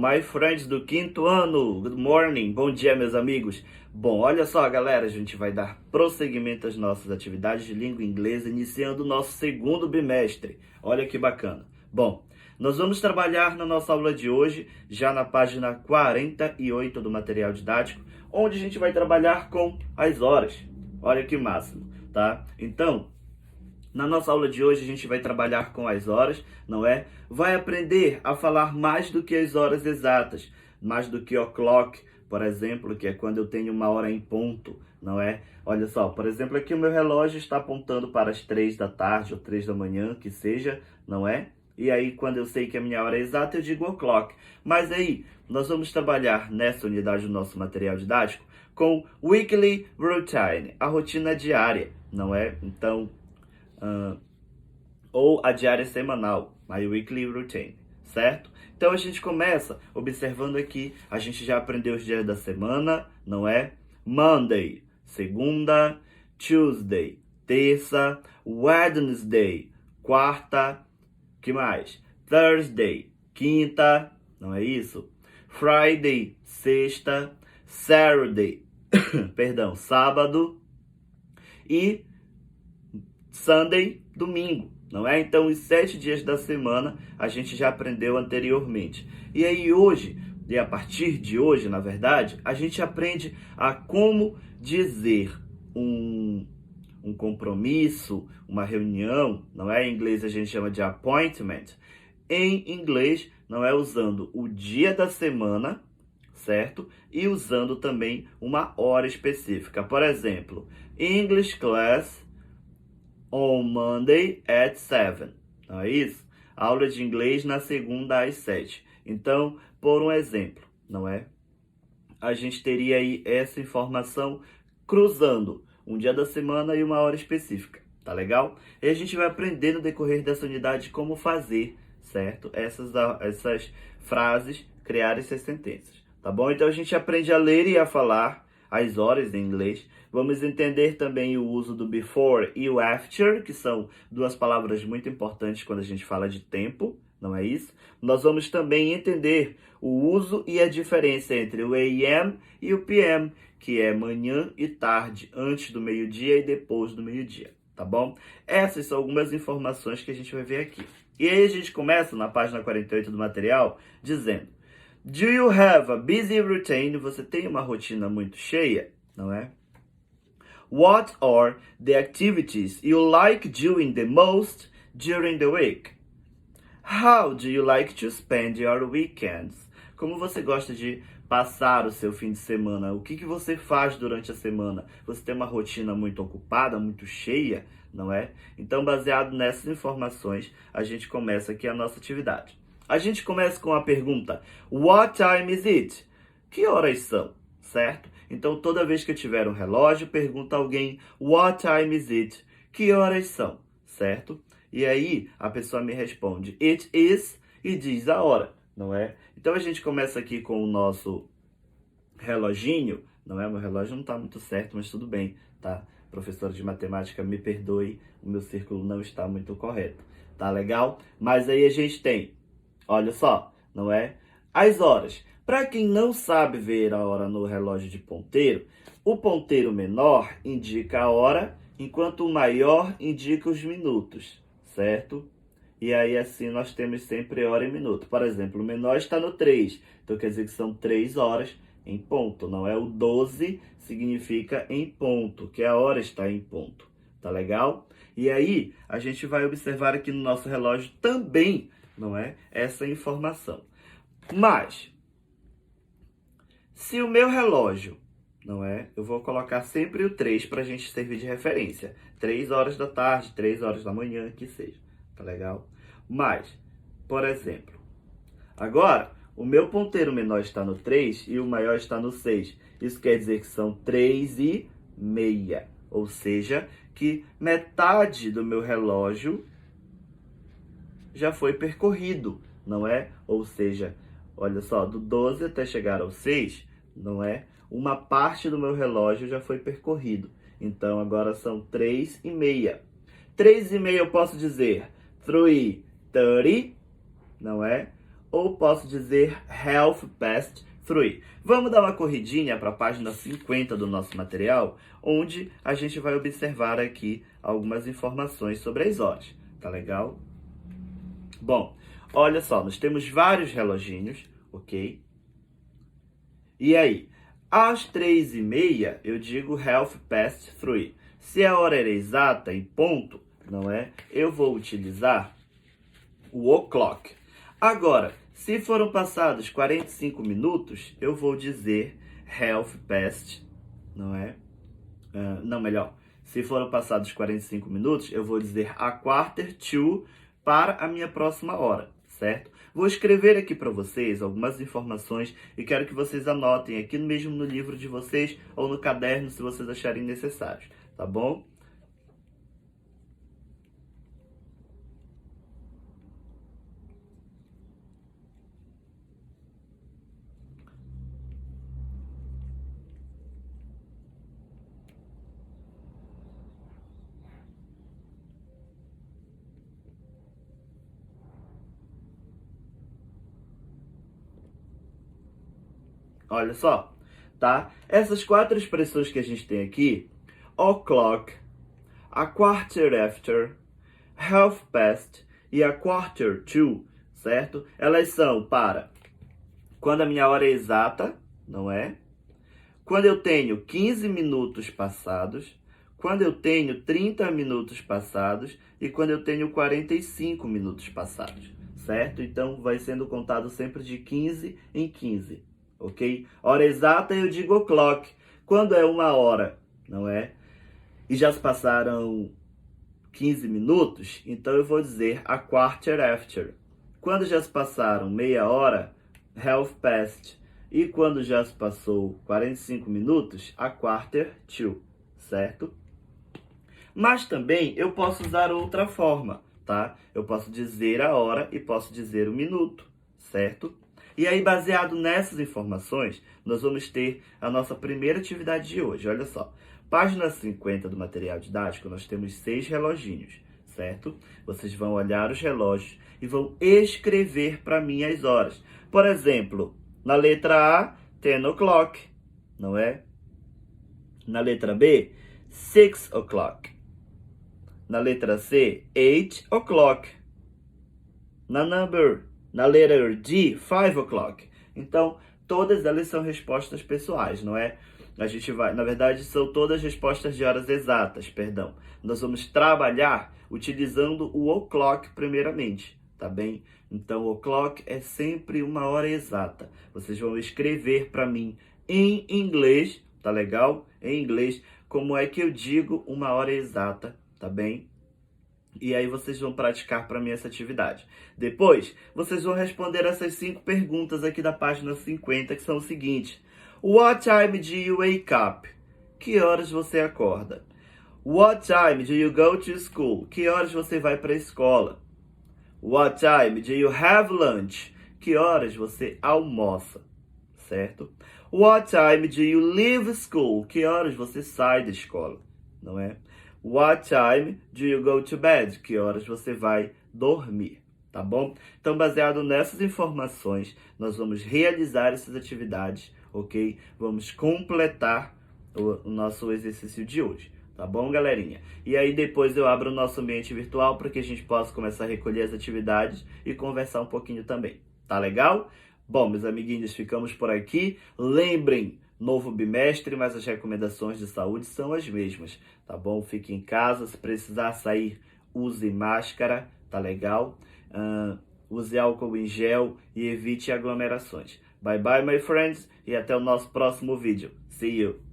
my friends do quinto ano. Good morning, bom dia, meus amigos. Bom, olha só, galera, a gente vai dar prosseguimento às nossas atividades de língua inglesa, iniciando o nosso segundo bimestre. Olha que bacana. Bom, nós vamos trabalhar na nossa aula de hoje, já na página 48 do material didático, onde a gente vai trabalhar com as horas. Olha que máximo, tá? Então, na nossa aula de hoje a gente vai trabalhar com as horas, não é? Vai aprender a falar mais do que as horas exatas, mais do que o'clock, por exemplo, que é quando eu tenho uma hora em ponto, não é? Olha só, por exemplo, aqui o meu relógio está apontando para as 3 da tarde ou 3 da manhã, que seja, não é? E aí, quando eu sei que a minha hora é exata, eu digo o'clock. Mas aí, nós vamos trabalhar nessa unidade do nosso material didático com weekly routine, a rotina diária, não é? Então, ou a diária semanal, my weekly routine, certo? Então a gente começa observando aqui, a gente já aprendeu os dias da semana, não é? Monday, segunda, Tuesday, terça, Wednesday, quarta, que mais? Thursday, quinta, não é isso? Friday, sexta, Saturday, perdão, sábado e Sunday, domingo, não é? Então, os 7 dias da semana a gente já aprendeu anteriormente. E aí hoje, e a partir de hoje, na verdade, a gente aprende a como dizer um compromisso, uma reunião, não é? Em inglês a gente chama de appointment. Em inglês, não é, usando o dia da semana, certo? E usando também uma hora específica. Por exemplo, English class on Monday at 7. Não é isso? Aula de inglês na segunda às 7. Então, por um exemplo, não é? A gente teria aí essa informação cruzando um dia da semana e uma hora específica. Tá legal? E a gente vai aprender no decorrer dessa unidade como fazer, certo? Essas frases, criar essas sentenças. Tá bom? Então, a gente aprende a ler e a falar as horas em inglês. Vamos entender também o uso do before e o after, que são duas palavras muito importantes quando a gente fala de tempo, não é isso? Nós vamos também entender o uso e a diferença entre o AM e o PM, que é manhã e tarde, antes do meio-dia e depois do meio-dia, tá bom? Essas são algumas informações que a gente vai ver aqui. E aí a gente começa na página 48 do material dizendo: Do you have a busy routine? Você tem uma rotina muito cheia, não é? What are the activities you like doing the most during the week? How do you like to spend your weekends? Como você gosta de passar o seu fim de semana? O que você faz durante a semana? Você tem uma rotina muito ocupada, muito cheia, não é? Então, baseado nessas informações, a gente começa aqui a nossa atividade. A gente começa com a pergunta: What time is it? Que horas são? Certo? Então, toda vez que eu tiver um relógio, pergunta a alguém: What time is it? Que horas são? Certo? E aí, a pessoa me responde: It is, e diz a hora, não é? Então, a gente começa aqui com o nosso reloginho, não é? Meu relógio não está muito certo, mas tudo bem, tá? Professora de matemática, me perdoe, o meu círculo não está muito correto, tá legal? Mas aí a gente tem, olha só, não é? As horas. Para quem não sabe ver a hora no relógio de ponteiro, o ponteiro menor indica a hora, enquanto o maior indica os minutos, certo? E aí assim nós temos sempre hora e minuto. Por exemplo, o menor está no 3, então quer dizer que são 3 horas em ponto, não é? O 12 significa em ponto, que a hora está em ponto, tá legal? E aí a gente vai observar aqui no nosso relógio também, não é? Essa informação. Mas, se o meu relógio, não é? Eu vou colocar sempre o 3 para a gente servir de referência. 3 horas da tarde, 3 horas da manhã, que seja. Tá legal? Mas, por exemplo, agora, o meu ponteiro menor está no 3 e o maior está no 6. Isso quer dizer que são 3:30. Ou seja, que metade do meu relógio já foi percorrido, não é? Ou seja, olha só, do 12 até chegar ao 6, não é? Uma parte do meu relógio já foi percorrido. Então, agora são 3:30. 3:30 eu posso dizer 3:30, não é? ou posso dizer 3:30. Vamos dar uma corridinha para a página 50 do nosso material, onde a gente vai observar aqui algumas informações sobre as horas. Tá legal? Bom, olha só, nós temos vários reloginhos, ok? E aí, às 3:30 eu digo 3:30. Se a hora era exata, em ponto, não é? Eu vou utilizar o o'clock. Agora, se foram passados 45 minutos, eu vou dizer 3:30, não é? Não, melhor. Se foram passados 45 minutos, eu vou dizer 1/4 para a minha próxima hora, certo? Vou escrever aqui para vocês algumas informações e quero que vocês anotem aqui mesmo no livro de vocês ou no caderno, se vocês acharem necessário, tá bom? Olha só, tá? Essas 4 expressões que a gente tem aqui, o'clock, 1/4 after, 1/2 e 1/4 to, certo? Elas são para quando a minha hora é exata, não é? Quando eu tenho 15 minutos passados, quando eu tenho 30 minutos passados e quando eu tenho 45 minutos passados, certo? Então, vai sendo contado sempre de 15 em 15, ok? Hora exata eu digo o'clock. Quando é 1 hora, não é? E já se passaram 15 minutos, então eu vou dizer 1/4 after. Quando já se passaram meia hora, 1/2 past. E quando já se passou 45 minutos, 1/4 to, certo? Mas também eu posso usar outra forma, tá? Eu posso dizer a hora e posso dizer o minuto, certo? E aí, baseado nessas informações, nós vamos ter a nossa primeira atividade de hoje. Olha só, página 50 do material didático, nós temos 6 reloginhos, certo? Vocês vão olhar os relógios e vão escrever para mim as horas. Por exemplo, na letra A, 10 o'clock, não é? Na letra B, 6 o'clock. Na letra C, 8 o'clock. Na letra D, 5 o'clock. Então, todas elas são respostas pessoais, não é? A gente vai, na verdade, são todas respostas de horas exatas, perdão. Nós vamos trabalhar utilizando o o'clock primeiramente, tá bem? Então, o o'clock é sempre uma hora exata. Vocês vão escrever para mim em inglês, tá legal? Em inglês, como é que eu digo uma hora exata, tá bem? E aí vocês vão praticar para mim essa atividade. Depois, vocês vão responder essas 5 perguntas aqui da página 50, que são o seguinte. What time do you wake up? Que horas você acorda? What time do you go to school? Que horas você vai para a escola? What time do you have lunch? Que horas você almoça? Certo? What time do you leave school? Que horas você sai da escola? Não é? What time do you go to bed? Que horas você vai dormir? Tá bom? Então, baseado nessas informações, nós vamos realizar essas atividades, ok? Vamos completar o nosso exercício de hoje. Tá bom, galerinha? E aí depois eu abro o nosso ambiente virtual para que a gente possa começar a recolher as atividades e conversar um pouquinho também. Tá legal? Bom, meus amiguinhos, ficamos por aqui. Lembrem, novo bimestre, mas as recomendações de saúde são as mesmas, tá bom? Fique em casa, se precisar sair, use máscara, tá legal? Use álcool em gel e evite aglomerações. Bye bye, my friends, e até o nosso próximo vídeo. See you!